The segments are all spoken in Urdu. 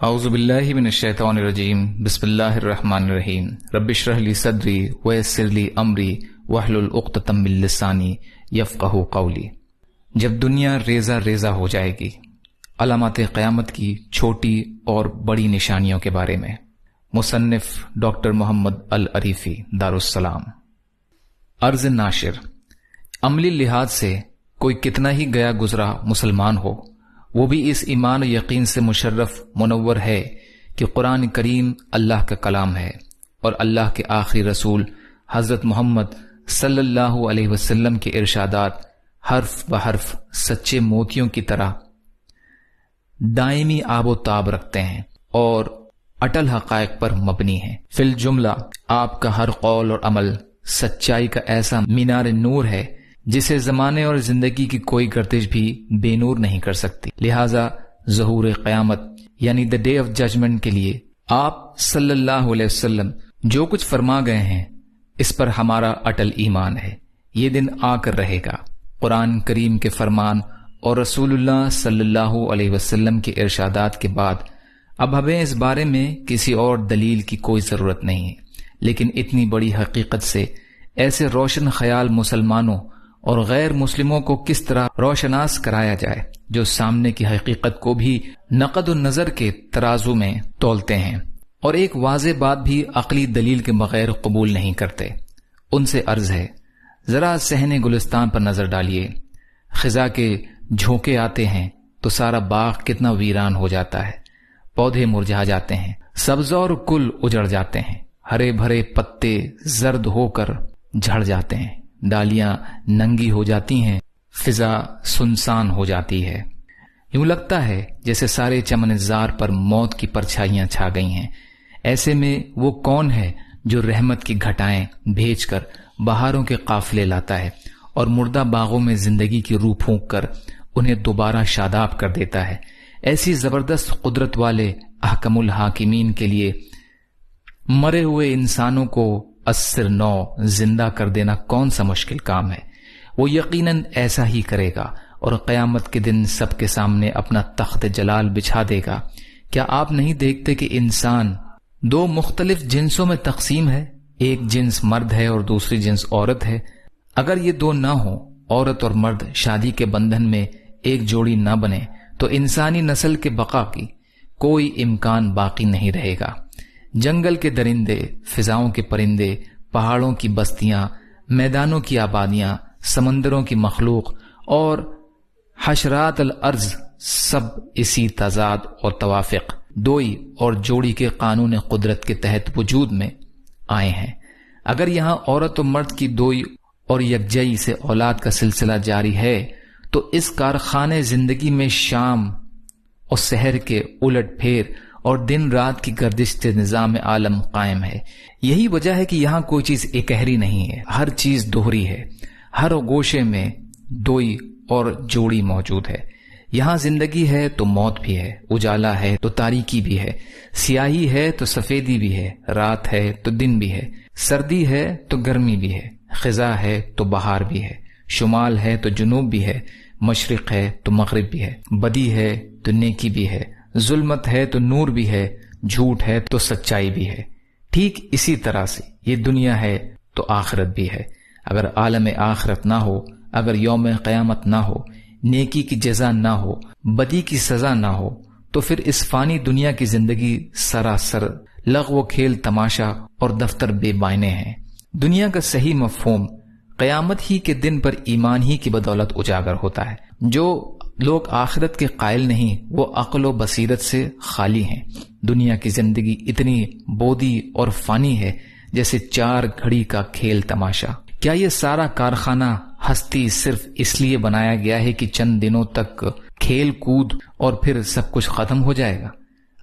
اعوذ باللہ من الشیطان الرجیم بسم اللہ الرحمن الرحیم رب اشرح لی صدری ویسر لی امری واحلل عقدۃ من لسانی یفقہوا قولی۔ جب دنیا ریزہ ریزہ ہو جائے گی، علامات قیامت کی چھوٹی اور بڑی نشانیوں کے بارے میں، مصنف ڈاکٹر محمد العریفی دارالسلام۔ عرض ناشر، عملی لحاظ سے کوئی کتنا ہی گیا گزرا مسلمان ہو، وہ بھی اس ایمان و یقین سے مشرف منور ہے کہ قرآن کریم اللہ کا کلام ہے اور اللہ کے آخری رسول حضرت محمد صلی اللہ علیہ وسلم کے ارشادات حرف بحرف سچے موتیوں کی طرح دائمی آب و تاب رکھتے ہیں اور اٹل حقائق پر مبنی ہیں۔ فی الجملہ آپ کا ہر قول اور عمل سچائی کا ایسا مینار نور ہے جسے زمانے اور زندگی کی کوئی گردش بھی بے نور نہیں کر سکتی۔ لہذا ظہور قیامت یعنی دا ڈے آف ججمنٹ کے لیے آپ صلی اللہ علیہ وسلم جو کچھ فرما گئے ہیں، اس پر ہمارا اٹل ایمان ہے۔ یہ دن آ کر رہے گا۔ قرآن کریم کے فرمان اور رسول اللہ صلی اللہ علیہ وسلم کے ارشادات کے بعد اب ہمیں اس بارے میں کسی اور دلیل کی کوئی ضرورت نہیں ہے، لیکن اتنی بڑی حقیقت سے ایسے روشن خیال مسلمانوں اور غیر مسلموں کو کس طرح روشناس کرایا جائے جو سامنے کی حقیقت کو بھی نقد و نظر کے ترازو میں تولتے ہیں اور ایک واضح بات بھی عقلی دلیل کے بغیر قبول نہیں کرتے۔ ان سے عرض ہے، ذرا صحن گلستان پر نظر ڈالیے۔ خزاں کے جھونکے آتے ہیں تو سارا باغ کتنا ویران ہو جاتا ہے، پودے مرجھا جاتے ہیں، سبز اور کل اجڑ جاتے ہیں، ہرے بھرے پتے زرد ہو کر جھڑ جاتے ہیں، ڈالیاں ننگی ہو جاتی ہیں، فضا سنسان ہو جاتی ہے۔ یوں لگتا ہے جیسے سارے چمن زار پر موت کی پرچھائیاں چھا گئی ہیں۔ ایسے میں وہ کون ہے جو رحمت کی گھٹائیں بھیج کر بہاروں کے قافلے لاتا ہے اور مردہ باغوں میں زندگی کی روح پھونک کر انہیں دوبارہ شاداب کر دیتا ہے؟ ایسی زبردست قدرت والے احکم الحاکمین کے لیے مرے ہوئے انسانوں کو اثر نو زندہ کر دینا کون سا مشکل کام ہے؟ وہ یقیناً ایسا ہی کرے گا اور قیامت کے دن سب کے سامنے اپنا تخت جلال بچھا دے گا۔ کیا آپ نہیں دیکھتے کہ انسان دو مختلف جنسوں میں تقسیم ہے؟ ایک جنس مرد ہے اور دوسری جنس عورت ہے۔ اگر یہ دو نہ ہوں، عورت اور مرد شادی کے بندھن میں ایک جوڑی نہ بنے، تو انسانی نسل کے بقا کی کوئی امکان باقی نہیں رہے گا۔ جنگل کے درندے، فضاؤں کے پرندے، پہاڑوں کی بستیاں، میدانوں کی آبادیاں، سمندروں کی مخلوق اور حشرات الارض سب اسی تضاد اور توافق، دوئی اور جوڑی کے قانون قدرت کے تحت وجود میں آئے ہیں۔ اگر یہاں عورت و مرد کی دوئی اور یکجہی سے اولاد کا سلسلہ جاری ہے، تو اس کارخانے زندگی میں شام اور سحر کے الٹ پھیر اور دن رات کی گردش سے نظام عالم قائم ہے۔ یہی وجہ ہے کہ یہاں کوئی چیز اکہری نہیں ہے، ہر چیز دوہری ہے، ہر گوشے میں دوئی اور جوڑی موجود ہے۔ یہاں زندگی ہے تو موت بھی ہے، اجالا ہے تو تاریکی بھی ہے، سیاہی ہے تو سفیدی بھی ہے، رات ہے تو دن بھی ہے، سردی ہے تو گرمی بھی ہے، خزاں ہے تو بہار بھی ہے، شمال ہے تو جنوب بھی ہے، مشرق ہے تو مغرب بھی ہے، بدی ہے تو نیکی بھی ہے، ظلمت ہے تو نور بھی ہے، جھوٹ ہے تو سچائی بھی ہے۔ ٹھیک اسی طرح سے یہ دنیا ہے تو آخرت بھی ہے۔ اگر عالم آخرت نہ ہو، اگر یوم قیامت نہ ہو، نیکی کی جزا نہ ہو، بدی کی سزا نہ ہو، تو پھر اس فانی دنیا کی زندگی سراسر لغو و کھیل تماشا اور دفتر بے معنی ہے۔ دنیا کا صحیح مفہوم قیامت ہی کے دن پر ایمان ہی کی بدولت اجاگر ہوتا ہے۔ جو لوگ آخرت کے قائل نہیں، وہ عقل و بصیرت سے خالی ہیں۔ دنیا کی زندگی اتنی بودی اور فانی ہے جیسے چار گھڑی کا کھیل تماشا۔ کیا یہ سارا کارخانہ ہستی صرف اس لیے بنایا گیا ہے کہ چند دنوں تک کھیل کود اور پھر سب کچھ ختم ہو جائے گا؟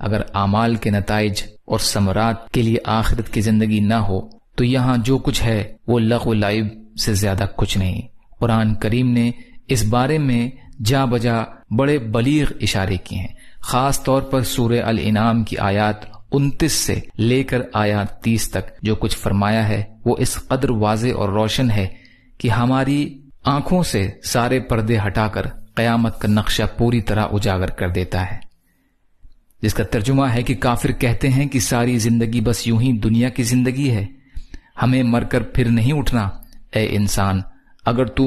اگر اعمال کے نتائج اور ثمرات کے لیے آخرت کی زندگی نہ ہو، تو یہاں جو کچھ ہے وہ لغو و لعب سے زیادہ کچھ نہیں۔ قرآن کریم نے اس بارے میں جا بجا بڑے بلیغ اشارے کیے ہیں۔ خاص طور پر سورہ الانعام کی آیات 29 سے لے کر آیات 30 تک جو کچھ فرمایا ہے وہ اس قدر واضح اور روشن ہے کہ ہماری آنکھوں سے سارے پردے ہٹا کر قیامت کا نقشہ پوری طرح اجاگر کر دیتا ہے۔ جس کا ترجمہ ہے کہ کافر کہتے ہیں کہ ساری زندگی بس یوں ہی دنیا کی زندگی ہے، ہمیں مر کر پھر نہیں اٹھنا۔ اے انسان، اگر تو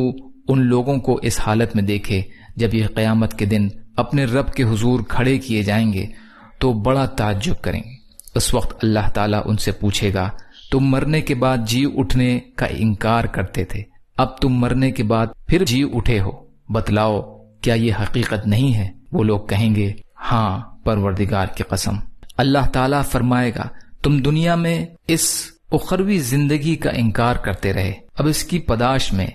ان لوگوں کو اس حالت میں دیکھے جب یہ قیامت کے دن اپنے رب کے حضور کھڑے کیے جائیں گے تو بڑا تعجب کریں گے۔ اس وقت اللہ تعالیٰ ان سے پوچھے گا، تم مرنے کے بعد جی اٹھنے کا انکار کرتے تھے، اب تم مرنے کے بعد پھر جی اٹھے ہو، بتلاؤ کیا یہ حقیقت نہیں ہے؟ وہ لوگ کہیں گے، ہاں پروردگار کی قسم۔ اللہ تعالیٰ فرمائے گا، تم دنیا میں اس اخروی زندگی کا انکار کرتے رہے، اب اس کی پداش میں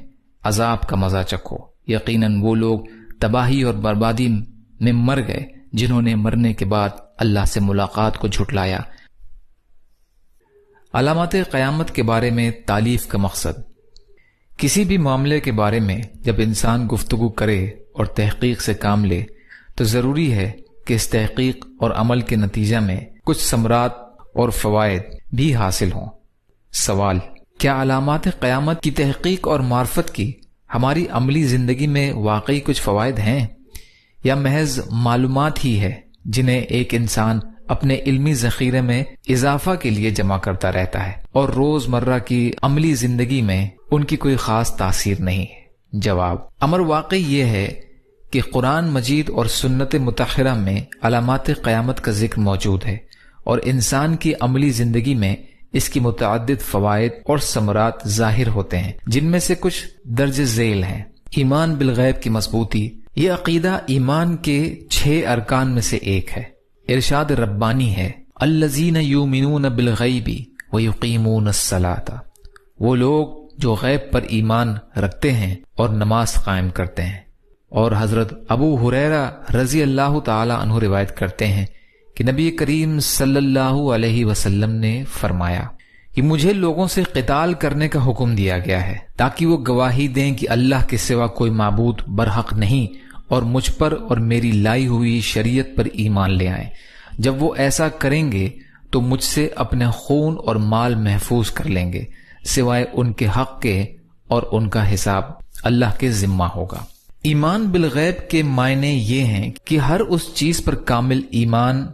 عذاب کا مزہ چکھو۔ یقیناً وہ لوگ تباہی اور بربادی میں مر گئے جنہوں نے مرنے کے بعد اللہ سے ملاقات کو جھٹلایا۔ علامات قیامت کے بارے میں تالیف کا مقصد۔ کسی بھی معاملے کے بارے میں جب انسان گفتگو کرے اور تحقیق سے کام لے تو ضروری ہے کہ اس تحقیق اور عمل کے نتیجہ میں کچھ ثمرات اور فوائد بھی حاصل ہوں۔ سوال: کیا علامات قیامت کی تحقیق اور معرفت کی ہماری عملی زندگی میں واقعی کچھ فوائد ہیں، یا محض معلومات ہی ہے جنہیں ایک انسان اپنے علمی ذخیرے میں اضافہ کے لیے جمع کرتا رہتا ہے اور روز مرہ کی عملی زندگی میں ان کی کوئی خاص تاثیر نہیں ہے؟ جواب: امر واقعی یہ ہے کہ قرآن مجید اور سنت مطہرہ میں علامات قیامت کا ذکر موجود ہے، اور انسان کی عملی زندگی میں اس کی متعدد فوائد اور ثمرات ظاہر ہوتے ہیں، جن میں سے کچھ درج ذیل ہیں۔ ایمان بالغیب کی مضبوطی۔ یہ عقیدہ ایمان کے 6 ارکان میں سے ایک ہے۔ ارشاد ربانی ہے، الذین یؤمنون بالغیب ویقیمون الصلاۃ، وہ لوگ جو غیب پر ایمان رکھتے ہیں اور نماز قائم کرتے ہیں۔ اور حضرت ابو ہریرہ رضی اللہ تعالی عنہ روایت کرتے ہیں کہ نبی کریم صلی اللہ علیہ وسلم نے فرمایا کہ مجھے لوگوں سے قتال کرنے کا حکم دیا گیا ہے تاکہ وہ گواہی دیں کہ اللہ کے سوا کوئی معبود برحق نہیں، اور مجھ پر اور میری لائی ہوئی شریعت پر ایمان لے آئیں۔ جب وہ ایسا کریں گے تو مجھ سے اپنے خون اور مال محفوظ کر لیں گے، سوائے ان کے حق کے، اور ان کا حساب اللہ کے ذمہ ہوگا۔ ایمان بالغیب کے معنی یہ ہیں کہ ہر اس چیز پر کامل ایمان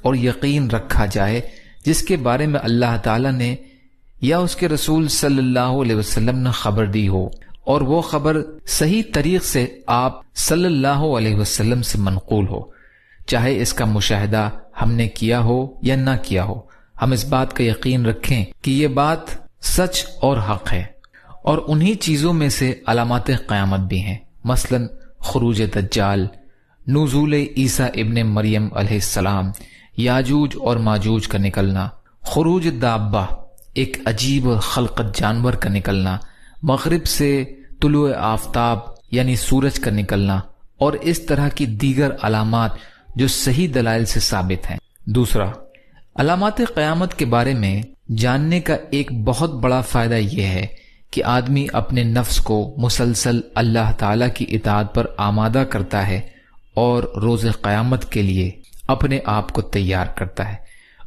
اور یقین رکھا جائے جس کے بارے میں اللہ تعالیٰ نے یا اس کے رسول صلی اللہ علیہ وسلم نے خبر دی ہو، اور وہ خبر صحیح طریق سے آپ صلی اللہ علیہ وسلم سے منقول ہو، چاہے اس کا مشاہدہ ہم نے کیا ہو یا نہ کیا ہو۔ ہم اس بات کا یقین رکھیں کہ یہ بات سچ اور حق ہے، اور انہی چیزوں میں سے علامات قیامت بھی ہیں، مثلا خروج دجال، نزول عیسیٰ ابن مریم علیہ السلام، یاجوج اور ماجوج کا نکلنا، خروج دابہ ایک عجیب خلقت جانور کا نکلنا، مغرب سے طلوع آفتاب یعنی سورج کا نکلنا، اور اس طرح کی دیگر علامات جو صحیح دلائل سے ثابت ہیں۔ دوسرا، علامات قیامت کے بارے میں جاننے کا ایک بہت بڑا فائدہ یہ ہے کہ آدمی اپنے نفس کو مسلسل اللہ تعالی کی اطاعت پر آمادہ کرتا ہے اور روز قیامت کے لیے اپنے آپ کو تیار کرتا ہے۔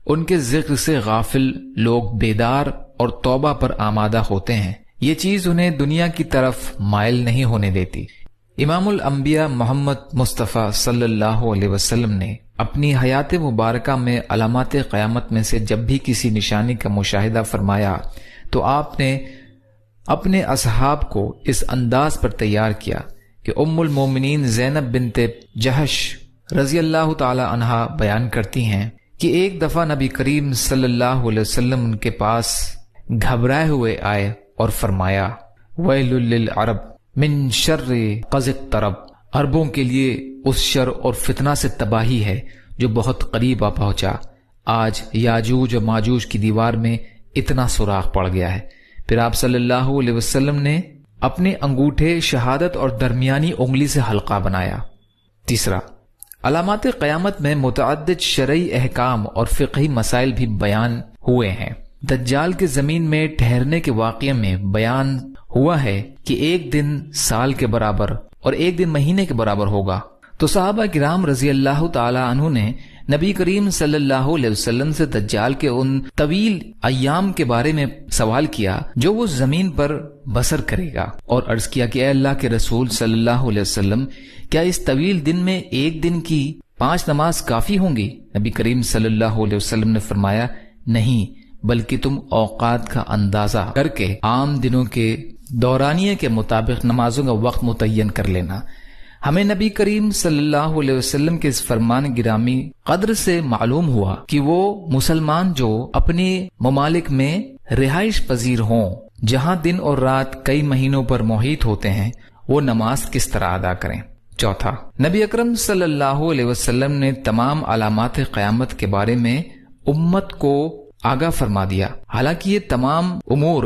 ان کے ذکر سے غافل لوگ بیدار اور توبہ پر آمادہ ہوتے ہیں، یہ چیز انہیں دنیا کی طرف مائل نہیں ہونے دیتی۔ امام الانبیاء محمد مصطفیٰ صلی اللہ علیہ وسلم نے اپنی حیات مبارکہ میں علامات قیامت میں سے جب بھی کسی نشانی کا مشاہدہ فرمایا تو آپ نے اپنے اصحاب کو اس انداز پر تیار کیا کہ ام المومنین زینب بنت جہش رضی اللہ تعالی عنہا بیان کرتی ہیں کہ ایک دفعہ نبی کریم صلی اللہ علیہ وسلم ان کے پاس گھبرائے ہوئے آئے اور فرمایا، ویل للعرب من شر قد اقترب، عربوں کے لیے اس شر اور فتنہ سے تباہی ہے جو بہت قریب آ پہنچا۔ آج یاجوج و ماجوج کی دیوار میں اتنا سوراخ پڑ گیا ہے۔ پھر آپ صلی اللہ علیہ وسلم نے اپنے انگوٹھے شہادت اور درمیانی انگلی سے حلقہ بنایا۔ تیسرا، علامات قیامت میں متعدد شرعی احکام اور فقہی مسائل بھی بیان ہوئے ہیں۔ دجال کے زمین میں ٹھہرنے کے واقعے میں بیان ہوا ہے کہ ایک دن سال کے برابر اور ایک دن مہینے کے برابر ہوگا، تو صحابہ کرام رضی اللہ تعالی عنہ نے نبی کریم صلی اللہ علیہ وسلم سے دجال کے ان طویل ایام کے بارے میں سوال کیا جو وہ زمین پر بسر کرے گا، اور عرض کیا کہ اے اللہ کے رسول صلی اللہ علیہ وسلم، کیا اس طویل دن میں ایک دن کی 5 نماز کافی ہوں گی؟ نبی کریم صلی اللہ علیہ وسلم نے فرمایا نہیں، بلکہ تم اوقات کا اندازہ کر کے عام دنوں کے دورانیے کے مطابق نمازوں کا وقت متعین کر لینا۔ ہمیں نبی کریم صلی اللہ علیہ وسلم کے اس فرمان گرامی قدر سے معلوم ہوا کہ وہ مسلمان جو اپنے ممالک میں رہائش پذیر ہوں، جہاں دن اور رات کئی مہینوں پر محیط ہوتے ہیں، وہ نماز کس طرح ادا کریں۔ چوتھا، نبی اکرم صلی اللہ علیہ وسلم نے تمام علامات قیامت کے بارے میں امت کو آگاہ فرما دیا۔ حالانکہ یہ تمام امور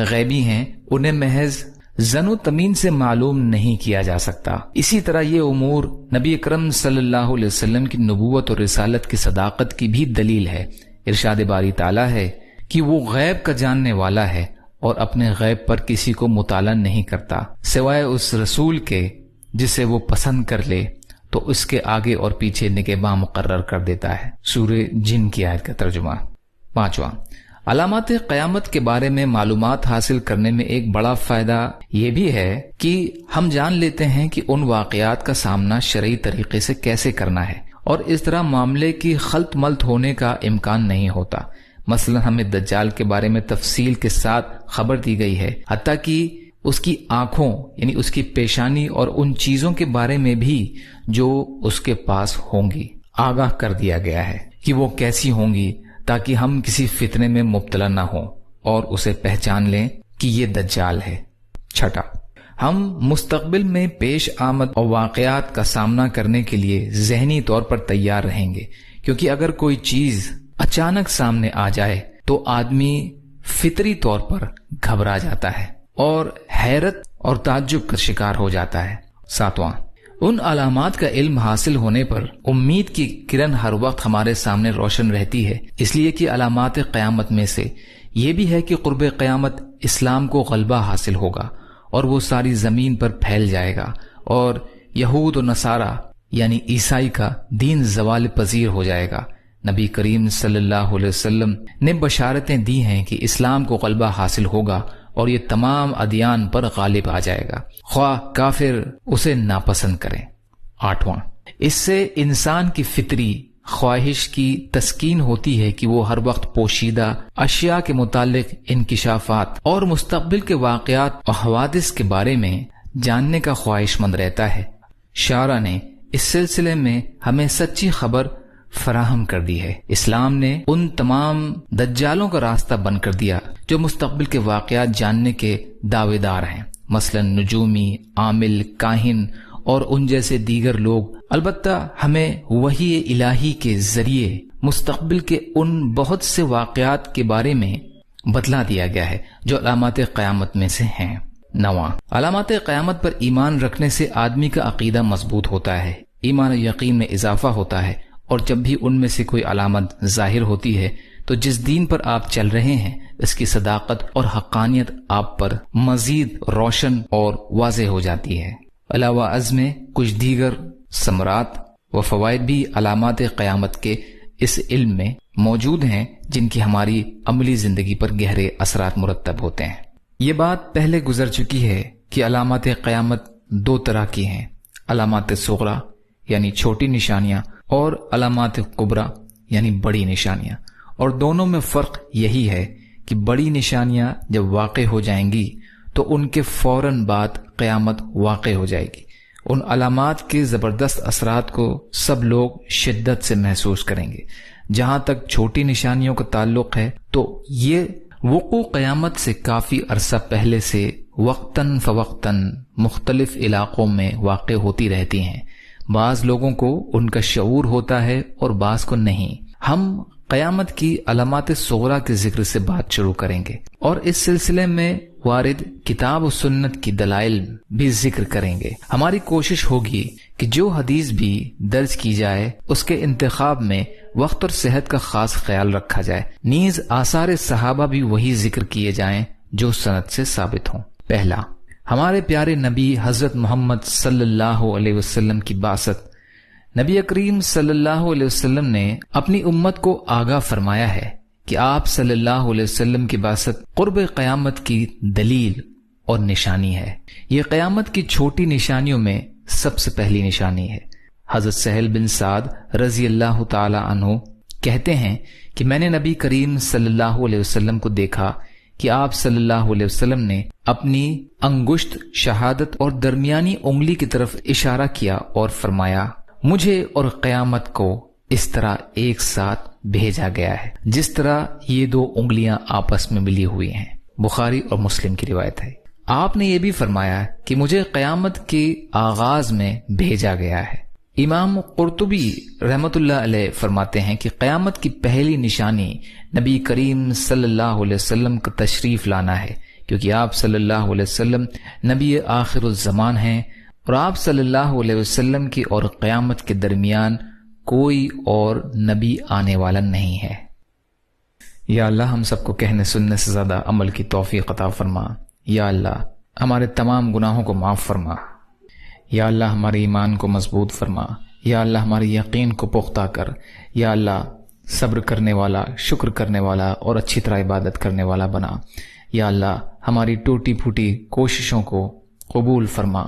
غیبی ہیں، انہیں محض ظن و تمین سے معلوم نہیں کیا جا سکتا۔ اسی طرح یہ امور نبی اکرم صلی اللہ علیہ وسلم کی نبوت اور رسالت کی صداقت کی بھی دلیل ہے۔ ارشاد باری تعالیٰ ہے کہ وہ غیب کا جاننے والا ہے اور اپنے غیب پر کسی کو مطالع نہیں کرتا سوائے اس رسول کے جسے وہ پسند کر لے تو اس کے آگے اور پیچھے نگہباں مقرر کر دیتا ہے۔ سورہ جن کی آیت کا ترجمہ۔ پانچواں، علامات قیامت کے بارے میں معلومات حاصل کرنے میں ایک بڑا فائدہ یہ بھی ہے کہ ہم جان لیتے ہیں کہ ان واقعات کا سامنا شرعی طریقے سے کیسے کرنا ہے، اور اس طرح معاملے کی خلط ملط ہونے کا امکان نہیں ہوتا۔ مثلا ہمیں دجال کے بارے میں تفصیل کے ساتھ خبر دی گئی ہے، حتیٰ کہ اس کی آنکھوں یعنی اس کی پیشانی اور ان چیزوں کے بارے میں بھی جو اس کے پاس ہوں گی آگاہ کر دیا گیا ہے کہ وہ کیسی ہوں گی، تاکہ ہم کسی فتنے میں مبتلا نہ ہوں اور اسے پہچان لیں کہ یہ دجال ہے۔ چھٹا، ہم مستقبل میں پیش آمد اور واقعات کا سامنا کرنے کے لیے ذہنی طور پر تیار رہیں گے، کیونکہ اگر کوئی چیز اچانک سامنے آ جائے تو آدمی فطری طور پر گھبرا جاتا ہے اور حیرت اور تعجب کا شکار ہو جاتا ہے۔ ساتواں، ان علامات کا علم حاصل ہونے پر امید کی کرن ہر وقت ہمارے سامنے روشن رہتی ہے، اس لیے کہ علامات قیامت میں سے یہ بھی ہے کہ قرب قیامت اسلام کو غلبہ حاصل ہوگا اور وہ ساری زمین پر پھیل جائے گا، اور یہود و نصارہ یعنی عیسائی کا دین زوال پذیر ہو جائے گا۔ نبی کریم صلی اللہ علیہ وسلم نے بشارتیں دی ہیں کہ اسلام کو غلبہ حاصل ہوگا اور یہ تمام ادیان پر غالب آ جائے گا، خواہ کافر اسے ناپسند کریں۔ آٹھواں، اس سے انسان کی فطری خواہش کی تسکین ہوتی ہے کہ وہ ہر وقت پوشیدہ اشیاء کے متعلق انکشافات اور مستقبل کے واقعات اور حوادث کے بارے میں جاننے کا خواہش مند رہتا ہے۔ شاعرہ نے اس سلسلے میں ہمیں سچی خبر فراہم کر دی ہے۔ اسلام نے ان تمام دجالوں کا راستہ بند کر دیا جو مستقبل کے واقعات جاننے کے دعوے دار ہیں، مثلا نجومی، عامل، کاہن اور ان جیسے دیگر لوگ۔ البتہ ہمیں وحی الہی کے ذریعے مستقبل کے ان بہت سے واقعات کے بارے میں بتلا دیا گیا ہے جو علامات قیامت میں سے ہیں۔ نواں، علامات قیامت پر ایمان رکھنے سے آدمی کا عقیدہ مضبوط ہوتا ہے، ایمان و یقین میں اضافہ ہوتا ہے، اور جب بھی ان میں سے کوئی علامت ظاہر ہوتی ہے تو جس دین پر آپ چل رہے ہیں اس کی صداقت اور حقانیت آپ پر مزید روشن اور واضح ہو جاتی ہے۔ علاوہ ازم کچھ دیگر ثمرات و فوائد بھی علامات قیامت کے اس علم میں موجود ہیں جن کی ہماری عملی زندگی پر گہرے اثرات مرتب ہوتے ہیں۔ یہ بات پہلے گزر چکی ہے کہ علامات قیامت 2 طرح کی ہیں، علامات صغریٰ یعنی چھوٹی نشانیاں اور علامات کبریٰ یعنی بڑی نشانیاں، اور دونوں میں فرق یہی ہے کہ بڑی نشانیاں جب واقع ہو جائیں گی تو ان کے فوراً بعد قیامت واقع ہو جائے گی۔ ان علامات کے زبردست اثرات کو سب لوگ شدت سے محسوس کریں گے۔ جہاں تک چھوٹی نشانیوں کا تعلق ہے تو یہ وقوع قیامت سے کافی عرصہ پہلے سے وقتاً فوقتاً مختلف علاقوں میں واقع ہوتی رہتی ہیں۔ بعض لوگوں کو ان کا شعور ہوتا ہے اور بعض کو نہیں۔ ہم قیامت کی علامات صغریٰ کے ذکر سے بات شروع کریں گے اور اس سلسلے میں وارد کتاب و سنت کی دلائل بھی ذکر کریں گے۔ ہماری کوشش ہوگی کہ جو حدیث بھی درج کی جائے اس کے انتخاب میں وقت اور صحت کا خاص خیال رکھا جائے، نیز آثار صحابہ بھی وہی ذکر کیے جائیں جو سند سے ثابت ہوں۔ پہلا، ہمارے پیارے نبی حضرت محمد صلی اللہ علیہ وسلم کی بعثت۔ نبی کریم صلی اللہ علیہ وسلم نے اپنی امت کو آگاہ فرمایا ہے کہ آپ صلی اللہ علیہ وسلم کی بعثت قرب قیامت کی دلیل اور نشانی ہے۔ یہ قیامت کی چھوٹی نشانیوں میں سب سے پہلی نشانی ہے۔ حضرت سہل بن سعد رضی اللہ تعالی عنہ کہتے ہیں کہ میں نے نبی کریم صلی اللہ علیہ وسلم کو دیکھا کہ آپ صلی اللہ علیہ وسلم نے اپنی انگشت شہادت اور درمیانی انگلی کی طرف اشارہ کیا اور فرمایا، مجھے اور قیامت کو اس طرح ایک ساتھ بھیجا گیا ہے جس طرح یہ دو انگلیاں آپس میں ملی ہوئی ہیں۔ بخاری اور مسلم کی روایت ہے۔ آپ نے یہ بھی فرمایا کہ مجھے قیامت کے آغاز میں بھیجا گیا ہے۔ امام قرطبی رحمت اللہ علیہ فرماتے ہیں کہ قیامت کی پہلی نشانی نبی کریم صلی اللہ علیہ وسلم کا تشریف لانا ہے، کیونکہ آپ صلی اللہ علیہ وسلم نبی آخر الزمان ہیں، اور آپ صلی اللہ علیہ وسلم کی اور قیامت کے درمیان کوئی اور نبی آنے والا نہیں ہے۔ یا اللہ ہم سب کو کہنے سننے سے زیادہ عمل کی توفیق عطا فرما۔ یا اللہ ہمارے تمام گناہوں کو معاف فرما۔ یا اللہ ہمارے ایمان کو مضبوط فرما۔ یا اللہ ہمارے یقین کو پختہ کر۔ یا اللہ صبر کرنے والا، شکر کرنے والا اور اچھی طرح عبادت کرنے والا بنا۔ یا اللہ ہماری ٹوٹی پھوٹی کوششوں کو قبول فرما۔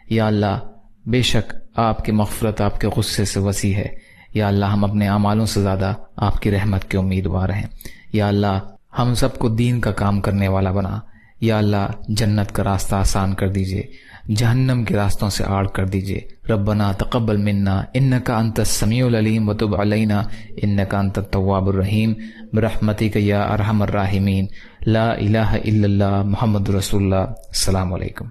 یا اللہ بے شک آپ کی مغفرت آپ کے غصے سے وسیع ہے۔ یا اللہ ہم اپنے اعمالوں سے زیادہ آپ کی رحمت کے امیدوار ہیں۔ یا اللہ ہم سب کو دین کا کام کرنے والا بنا۔ یا اللہ جنت کا راستہ آسان کر دیجئے، جہنم کے راستوں سے آڑ کر دیجئے۔ ربنا تقبل منا انک انت السمیع العلیم وتب علینا انک انت التواب الرحیم برحمتک یا ارحم الراحمین۔ لا الہ الا اللہ محمد رسول اللہ۔ السلام علیکم۔